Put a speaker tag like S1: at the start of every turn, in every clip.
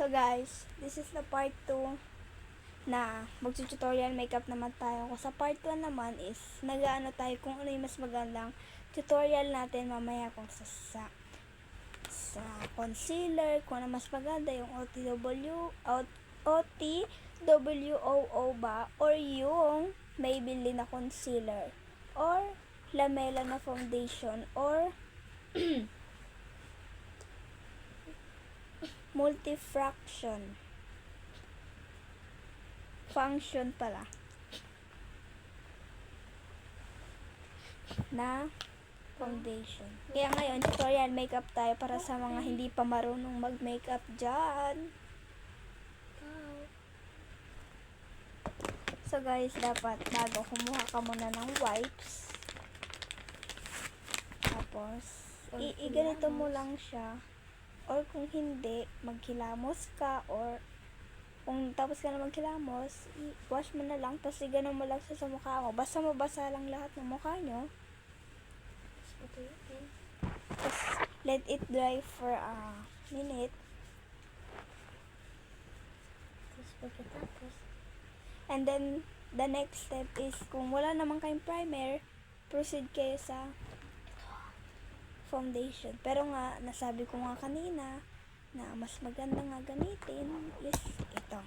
S1: So guys, this is the part 2 na mag-tutorial makeup naman tayo. Kung sa part 1 naman is nag-aano tayo kung ano yung mas magandang tutorial natin mamaya kung sa concealer, kung ano mas maganda yung OTWOO ba or yung Maybelline na concealer or Lamela na foundation or multifraction function pala na foundation. Kaya ngayon, tutorial makeup tayo para sa mga hindi pa marunong mag-makeup dyan. So guys, dapat bago kumuha ka muna ng wipes. Tapos, ganito mo lang siya. Or kung hindi, maghilamos ka or kung tapos ka na maghilamos, i-wash mo na lang, tapos i-ganon mo lang sa mukha mo. Basta mabasa lang lahat ng mukha nyo. Tapos, let it dry for a minute. And then, the next step is, kung wala naman kayong primer, proceed kayo sa foundation. Pero nga, nasabi ko nga kanina, na mas maganda nga gamitin is ito.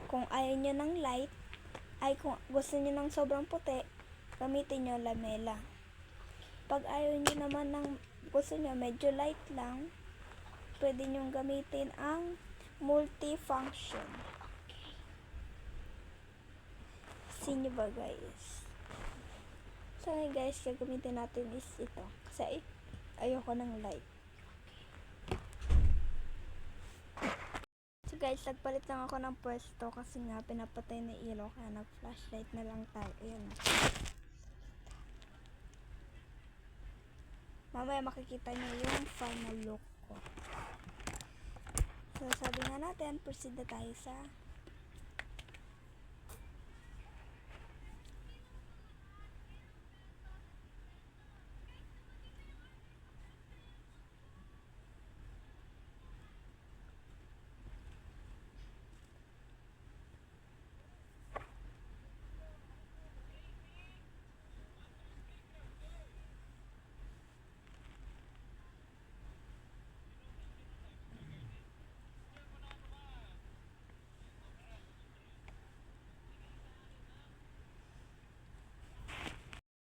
S1: Kung ayaw nyo ng light, kung gusto nyo ng sobrang puti, gamitin nyo Lamela. Pag ayaw nyo naman ng gusto nyo medyo light lang, pwede nyo gamitin ang multifunction. See nyo ba guys? So guys, gagamitin natin is ito. Kasi ayoko ng light. So guys, nagpalit lang ako ng pwesto kasi nga pinapatay na ilaw kaya nag-flashlight na lang tayo. Ayan. Mamaya makikita nyo yung final look ko. So sabi nga natin, proceed na tayo sa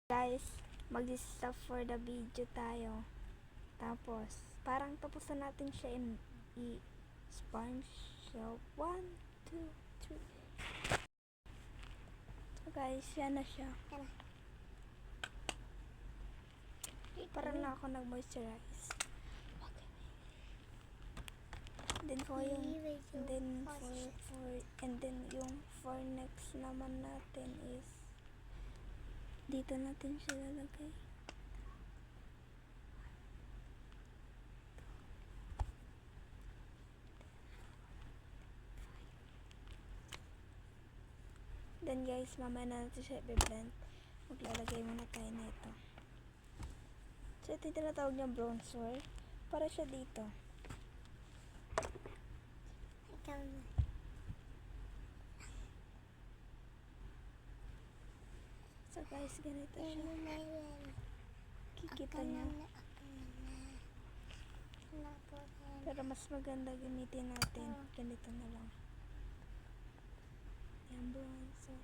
S1: guys, mag-stop for the video tayo. Tapos, parang tapos na natin siya i-sponge. So, 1, 2, 3. So guys, yan na siya. Parang na ako nag-moisturize. Then for yung and then yung for next naman natin is dito natin siya lalagay. Then guys, mamaya na natin siya i-blend. Maglalagay muna tayo na ito. So ito yung tinatawag niya bronzer. Para siya dito. So guys, ganito siya. Kikita niyo. Pero mas maganda gamitin natin. Ganito na lang. Yan, bronzer.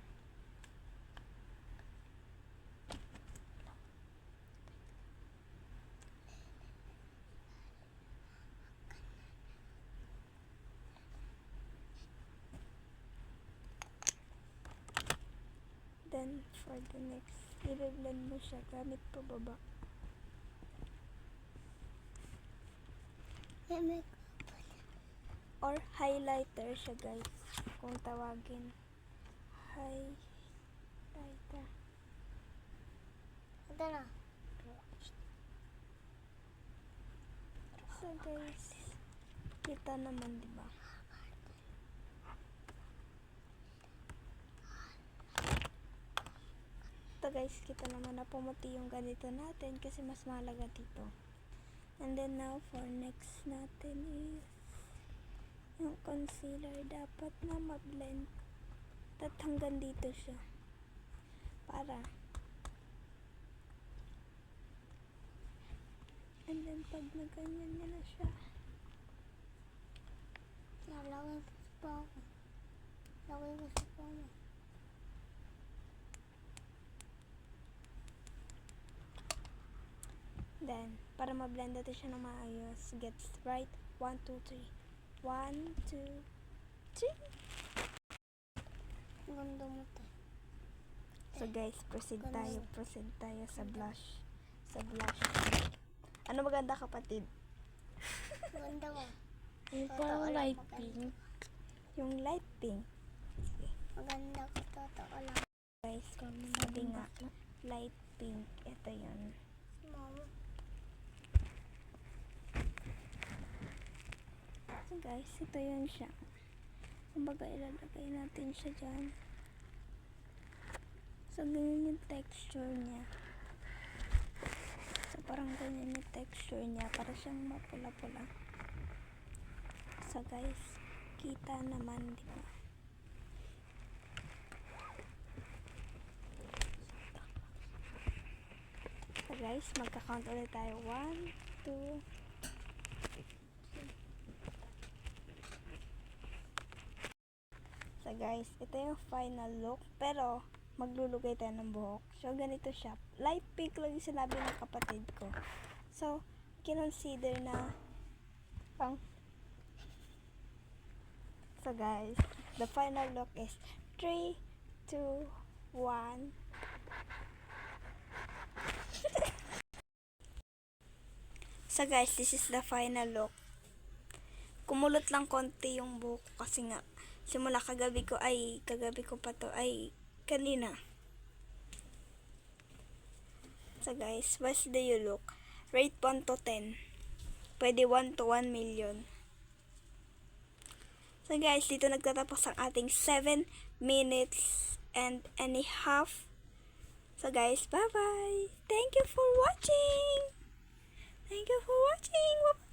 S1: Then, for the next, i-blend mo siya gamit pababa. Or highlighter siya guys, kung tawagin. Highlighter. Ito na. So guys, kita naman diba? Ito guys, kita naman na pumuti yung ganito natin kasi mas mahalaga dito. And then now for next natin is yung concealer, dapat na ma-blend. At hanggang dito siya. Para. And then, pag naganyan niya na siya.
S2: Lalagay ko sa bako. Lagay ko sa bako.
S1: Then, para ma-blend natin siya ng maayos, get right. 1, 2, 3. 1, 2, 3.
S2: Ang ganda mo to.
S1: So guys, proceed tayo sa blush. Ano maganda, kapatid?
S2: Ang ganda ko.
S3: Yung
S2: Totoo
S3: parang
S2: lang
S3: light
S2: maganda.
S3: pink.
S1: Yung light pink.
S2: Maganda ko, totoo lang.
S1: Guys, sabi nga, light pink. Ito yun.
S2: Mama.
S1: So guys, ito yun siya. Kumbaga, ilalagay natin siya dyan. So, ganyan yung texture niya. So, parang ganyan yung texture niya. Para siyang mapula-pula. So, guys, kita naman, di ba? So, guys, magka-count ulit tayo. 1, 2, so, guys, ito yung final look. Pero, maglulugay tayo ng buhok. So, ganito siya. Light pink lang yung sinabi ng kapatid ko. So, kinonsider na So, guys, the final look is 3, 2, 1. So, guys, this is the final look. Kumulot lang konti yung buhok ko kasi nga simula kagabi ko pa to ay kanina. So guys, what's do you look? Rate 1 to 10. Pwede 1 to 1 million. So guys, dito nagtatapos ang ating 7 minutes and a half. So guys, bye-bye. Thank you for watching. Bye-bye.